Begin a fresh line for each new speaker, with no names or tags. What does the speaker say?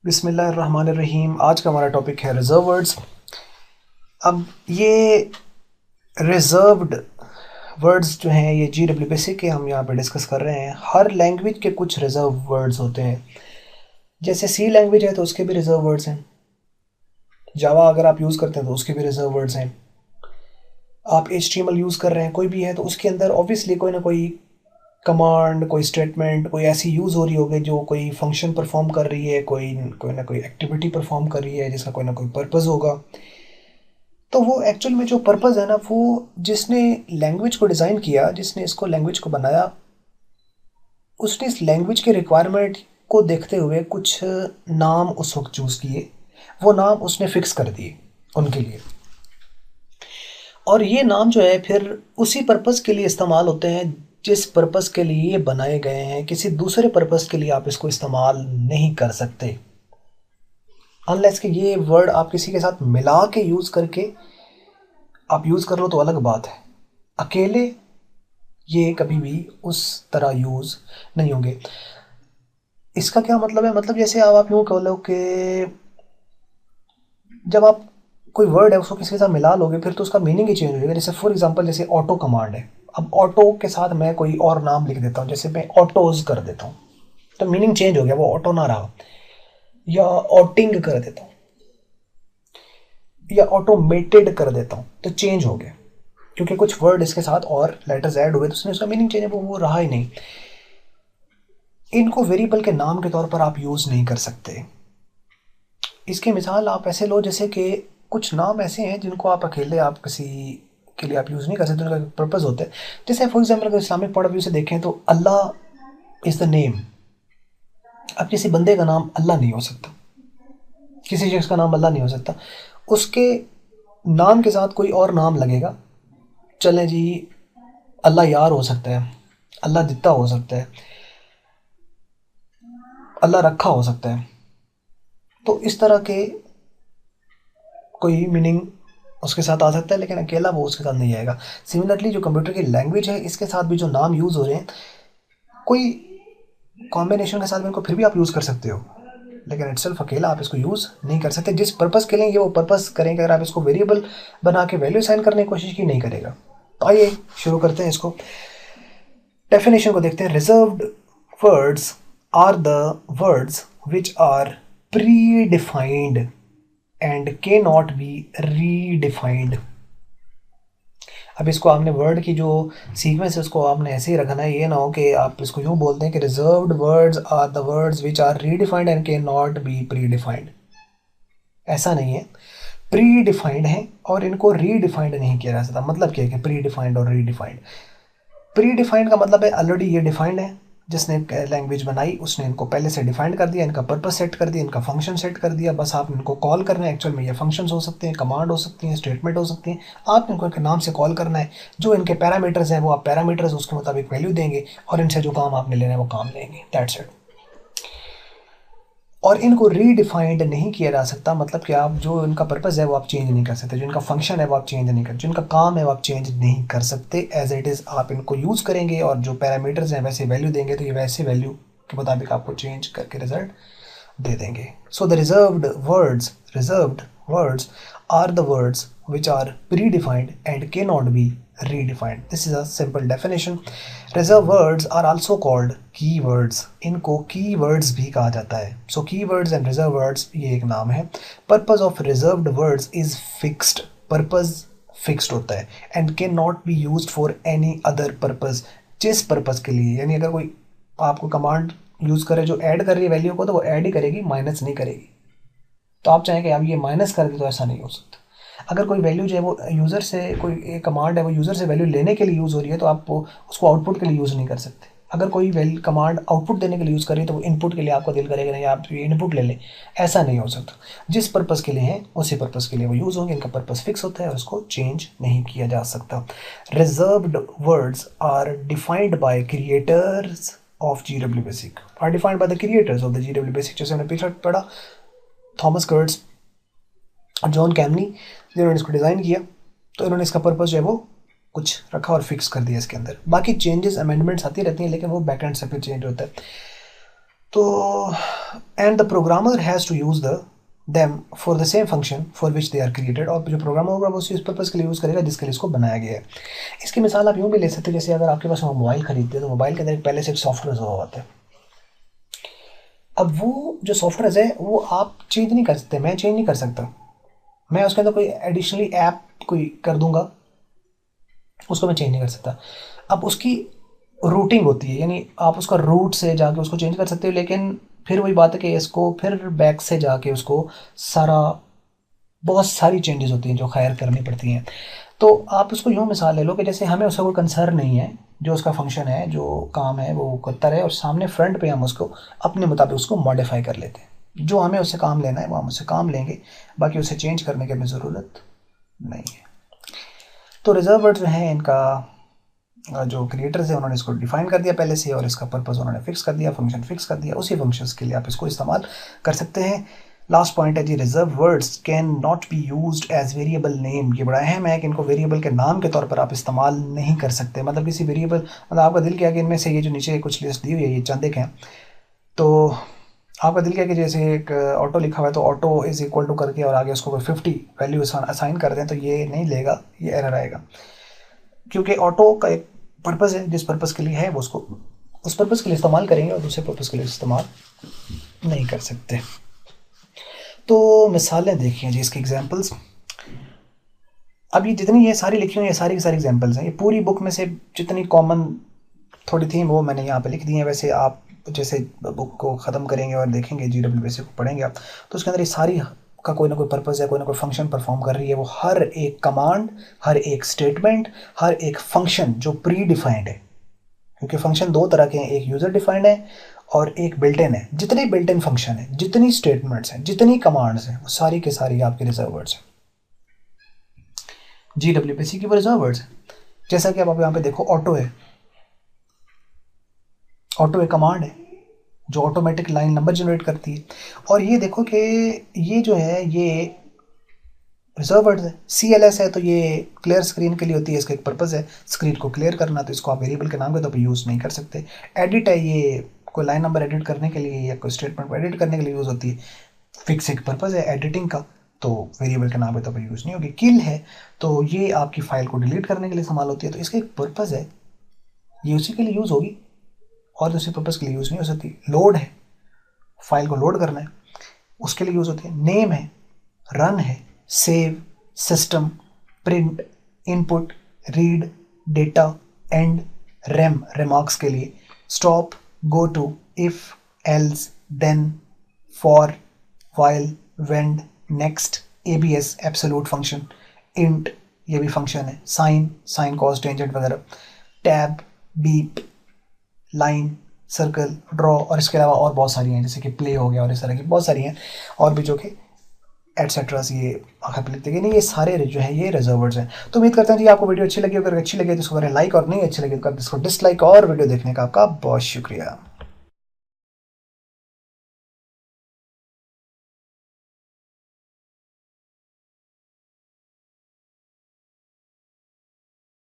बिस्मिल्लाहिर्रहमानिर्रहीम। आज का हमारा टॉपिक है रिजर्व वर्ड्स। अब ये रिजर्व्ड वर्ड्स जो हैं ये जी बेसिक के हम यहाँ पे डिस्कस कर रहे हैं। हर लैंग्वेज के कुछ रिजर्व वर्ड्स होते हैं। जैसे सी लैंग्वेज है तो उसके भी रिजर्व वर्ड्स हैं। जावा अगर आप यूज़ करते हैं तो उसके भी रिजर्व वर्ड्स हैं। आप HTML यूज़ कर रहे हैं कोई भी है तो उसके अंदर ऑब्वियसली कोई ना कोई कमांड, कोई स्टेटमेंट, कोई ऐसी यूज़ हो रही होगी जो कोई फंक्शन परफॉर्म कर रही है, कोई कोई ना कोई एक्टिविटी परफॉर्म कर रही है जिसका कोई ना कोई पर्पज़ होगा। तो वो एक्चुअल में जो पर्पज़ है ना, वो जिसने लैंग्वेज को डिज़ाइन किया, जिसने इसको लैंग्वेज को बनाया, उसने इस लैंग्वेज के रिक्वायरमेंट को देखते हुए कुछ नाम उस वक्त चूज़ किए। वो नाम उसने फिक्स कर दिए उनके लिए। और ये नाम जो है फिर उसी पर्पज़ के लिए इस्तेमाल होते हैं जिस पर्पज़ के लिए ये बनाए गए हैं। किसी दूसरे पर्पज़ के लिए आप इसको इस्तेमाल नहीं कर सकते अनलेस कि ये वर्ड आप किसी के साथ मिला के यूज़ करके आप यूज़ कर लो तो अलग बात है। अकेले ये कभी भी उस तरह यूज़ नहीं होंगे। इसका क्या मतलब है? मतलब जैसे आप यूँ कह लो कि जब आप कोई वर्ड है उसको किसी के साथ मिला लोगे फिर तो उसका मीनिंग ही चेंज हो जाएगा। जैसे फॉर एग्जांपल जैसे ऑटो कमांड है। अब ऑटो के साथ मैं कोई और नाम लिख देता हूँ, जैसे मैं ऑटोज कर देता हूँ तो मीनिंग चेंज हो गया, वो ऑटो ना रहा। या ऑटिंग कर देता हूँ या ऑटोमेटेड कर देता हूँ तो चेंज हो गया, क्योंकि कुछ वर्ड इसके साथ और लेटर्स ऐड हुए तो उसने उसका मीनिंग चेंज है, वो रहा ही नहीं। इनको वेरिएबल के नाम के तौर पर आप यूज़ नहीं कर सकते। इसकी मिसाल आप ऐसे लो जैसे कि कुछ नाम ऐसे हैं जिनको आप अकेले आप किसी के लिए आप यूज़ नहीं कर सकते, उनका पर्पज़ होता है। जैसे फॉर एग्जाम्पल अगर इस्लामिक पॉइंट ऑफ व्यू से देखें तो अल्लाह इज़ द नेम। अब किसी बंदे का नाम अल्लाह नहीं हो सकता, किसी शख्स का नाम अल्लाह नहीं हो सकता। उसके नाम के साथ कोई और नाम लगेगा। चलें जी, अल्लाह यार हो सकता है, अल्लाह दित्ता हो सकता है, अल्लाह रखा हो सकता है। तो इस तरह के कोई मीनिंग उसके साथ आ सकता है, लेकिन अकेला वो उसके साथ नहीं आएगा। सिमिलरली जो कंप्यूटर की लैंग्वेज है इसके साथ भी जो नाम यूज़ हो रहे हैं, कोई कॉम्बिनेशन के साथ में इनको फिर भी आप यूज़ कर सकते हो, लेकिन इटसेल्फ अकेला आप इसको यूज़ नहीं कर सकते। जिस पर्पज़ के लिए ये वो पर्पज़ करेंगे, अगर आप इसको वेरिएबल बना के वैल्यू साइन करने की कोशिश की नहीं करेगा। तो आइए शुरू करते हैं इसको। डेफिनेशन को देखते हैं। Reserved words are the words which are predefined and can not be redefined. अब इसको आपने वर्ड की जो सीक्वेंस है उसको आपने ऐसे ही रखना है। ये ना हो कि आप इसको यूँ बोलते हैं कि reserved words are the words which are redefined and can not be predefined. ऐसा नहीं है। प्री डिफाइंड है और इनको रीडिफाइंड नहीं किया जा सकता। मतलब क्या है कि प्री डिफाइंड और रीडिफाइंड? प्री डिफाइंड का मतलब है ऑलरेडी ये डिफाइंड है, जिसने लैंग्वेज बनाई उसने इनको पहले से डिफाइंड कर दिया, इनका पर्पस सेट कर दिया, इनका फंक्शन सेट कर दिया। बस आप इनको कॉल करना है। एक्चुअल में ये फंक्शंस हो सकते हैं, कमांड हो सकती हैं, स्टेटमेंट हो सकती हैं। आप इनको इनके नाम से कॉल करना है। जो इनके पैरामीटर्स हैं वो आप पैरामीटर्स उसके मुताबिक वैल्यू देंगे और इनसे जो काम आपने लेना है वो काम लेंगे। That's it. और इनको रीडिफाइंड नहीं किया जा सकता। मतलब कि आप जो इनका पर्पज़ है वो आप चेंज नहीं कर सकते, जो इनका फंक्शन है वो आप चेंज नहीं कर, जो इनका काम है वो आप चेंज नहीं कर सकते। एज इट इज़ आप इनको यूज़ करेंगे और जो पैरामीटर्स हैं वैसे वैल्यू देंगे, तो ये वैसे वैल्यू के मुताबिक आपको चेंज करके रिजल्ट दे देंगे। So the reserved words are the words which are predefined and can not be redefined. This is a simple definition. Reserved words are also called keywords. इनको keywords भी कहा जाता है। So keywords and reserved words ये एक नाम है। Purpose of reserved words is fixed. Purpose fixed होता है and cannot be used for any other purpose. जिस purpose के लिए, यानी अगर कोई आपको कमांड यूज़ करे जो ऐड कर रही है वैल्यू को, तो वो ऐड ही करेगी, माइनस नहीं करेगी। तो आप चाहें कि आप ये माइनस कर दे तो ऐसा नहीं हो सकता। अगर कोई वैल्यू जो है वो यूज़र से, कोई एक कमांड है वो यूज़र से वैल्यू लेने के लिए यूज़ हो रही है तो आप उसको आउटपुट के लिए यूज़ नहीं कर सकते। अगर कोई कमांड आउटपुट देने के लिए यूज़ कर रही है तो वो इनपुट के लिए आपका दिल करेगा नहीं आप ये इनपुट ले लें, ऐसा नहीं हो सकता। जिस पर्पज़ के लिए है उसी पर्पज़ के लिए वो यूज़ होंगे। इनका पर्पज़ फिक्स होता है और उसको चेंज नहीं किया जा सकता। Reserved words are defined by creators of GW basic, are defined by the creators of the GW basic. जैसे हमने पीछे पढ़ा, थॉमस कर्ट्स और जॉन कैमनी जिन्होंने इसको डिज़ाइन किया, तो इन्होंने इसका पर्पज़ जो है वो कुछ रखा और फिक्स कर दिया इसके अंदर। बाकी चेंजेस अमेंडमेंट्स आती रहती हैं, लेकिन वो बैकएंड से फिर चेंज होता है। तो and the programmer has to use the them for the same function for which they are created, और जो प्रोग्रामर होगा वो उस पर्पज़ के लिए यूज़ करेगा जिसके लिए इसको बनाया गया है। इसकी मिसाल आप यूँ भी ले सकते हैं, जैसे अगर आपके पास मोबाइल खरीदते हैं तो मोबाइल के अंदर पहले से एक सॉफ्टवेयर हुआ होता है। अब वो जो सॉफ्टवेयर है वो आप चेंज नहीं कर सकते, मैं चेंज नहीं कर सकता। मैं उसके अंदर कोई एडिशनली ऐप कोई कर दूंगा, उसको मैं चेंज नहीं कर सकता। अब उसकी रूटिंग होती है, यानी आप उसका रूट से जाके उसको चेंज कर सकते हो, लेकिन फिर वही बात है कि इसको फिर बैक से जाके उसको सारा बहुत सारी चेंजेस होती हैं जो खैर करनी पड़ती हैं। तो आप उसको यूँ मिसाल ले लो कि जैसे हमें उसका कोई कंसर्न नहीं है, जो उसका फंक्शन है, जो काम है वो करता रहे, और सामने फ्रंट पे हम उसको अपने मुताबिक उसको मॉडिफाई कर लेते हैं। जो हमें उससे काम लेना है वो हम उससे काम लेंगे, बाकी उसे चेंज करने की हमें ज़रूरत नहीं है। तो रिजर्व वर्ड जो हैं इनका जो क्रिएटर्स हैं उन्होंने इसको डिफाइन कर दिया पहले से, और इसका पर्पस उन्होंने फिक्स कर दिया, फंक्शन फिक्स कर दिया, उसी फंक्शंस के लिए आप इसको इस्तेमाल कर सकते हैं। लास्ट पॉइंट है जी, reserve words can not be used as variable name. ये बड़ा अहम है कि इनको वेरिएबल के नाम के तौर पर आप इस्तेमाल नहीं कर सकते। मतलब किसी वेरिएबल, मतलब आपका दिल किया कि इनमें से ये जो नीचे कुछ लिस्ट दी हुई है ये चंद एक हैं, तो आपका दिल किया कि जैसे एक ऑटो लिखा हुआ है तो ऑटो इज़ इक्वल टू करके और आगे उसको कोई 50 वैल्यू असाइन कर दें, तो ये नहीं लेगा, ये एरर आएगा। क्योंकि ऑटो का एक पर्पज़ है, जिस पर्पज़ के लिए है वो उसको उस पर्पज़ के लिए इस्तेमाल करेंगे और दूसरे पर्पज़ के लिए इस्तेमाल नहीं कर सकते। तो मिसालें देखिए जी, इसकी एग्जांपल्स। अब ये जितनी ये सारी लिखी हुई ये सारी की सारी एग्जांपल्स हैं। ये पूरी बुक में से जितनी कॉमन थोड़ी थी वो मैंने यहाँ पे लिख दी हैं। वैसे आप जैसे बुक को ख़त्म करेंगे और देखेंगे GWBC को पढ़ेंगे आप, तो उसके अंदर ये सारी का कोई ना कोई पर्पज़ है, कोई ना कोई फंक्शन परफॉर्म कर रही है। वो हर एक कमांड, हर एक स्टेटमेंट, हर एक फंक्शन जो प्री डिफाइंड है, क्योंकि फंक्शन दो तरह के हैं, एक यूज़र डिफाइंड है और एक बिल्ट इन है। जितने बिल्ट इन फंक्शन है, जितनी स्टेटमेंट्स हैं, जितनी कमांड्स हैं, वो सारी के सारी आपके रिजर्व वर्ड्स हैं। GWBC की वो रिजर्व वर्ड्स हैं। जैसा कि आप यहाँ पे देखो, ऑटो है, ऑटो एक कमांड है जो ऑटोमेटिक लाइन नंबर जनरेट करती है। और ये देखो कि ये जो है ये रिजर्व वर्ड्स है। CLS है तो ये क्लियर स्क्रीन के लिए होती है, इसका एक पर्पज़ है स्क्रीन को क्लियर करना, तो इसको आप वेरिएबल के नाम के तौर पर यूज़ नहीं कर सकते। एडिट है, ये कोई लाइन नंबर एडिट करने के लिए या कोई स्टेटमेंट को एडिट करने के लिए यूज़ होती है। फिक्स एक पर्पज़ है एडिटिंग का, तो वेरिएबल के नाम के तौर पर यूज़ नहीं होगी। किल है तो ये आपकी फ़ाइल को डिलीट करने के लिए इस्तेमाल होती है, तो इसका एक पर्पज़ है, ये उसी के लिए यूज़ होगी और दूसरे पर्पज़ के लिए यूज़ नहीं हो सकती। लोड है, फाइल को लोड करना है, उसके लिए यूज़ होती है। नेम है, रन है, save, system, print, input, read, data, and, rem remarks के लिए, stop, go to, if, else, then, for, while, wend, next, ABS absolute function, int ये भी फंक्शन है, साइन, साइन कॉस टेंजेंट वगैरह, tab, beep, line, circle, draw, और इसके अलावा और बहुत सारी हैं जैसे कि प्ले हो गया और इस तरह की बहुत सारी हैं और भी जो कि एटसेट्रा। ये आखिर पे लिखते हैं नहीं, ये सारे जो है ये रिजर्व वर्ड्स हैं। तो उम्मीद करता हूँ जी आपको वीडियो अच्छी लगी। अगर अच्छी लगी तो इसको करें लाइक, और नहीं अच्छी लगी तो इसको डिसलाइक। और वीडियो देखने का आपका बहुत शुक्रिया।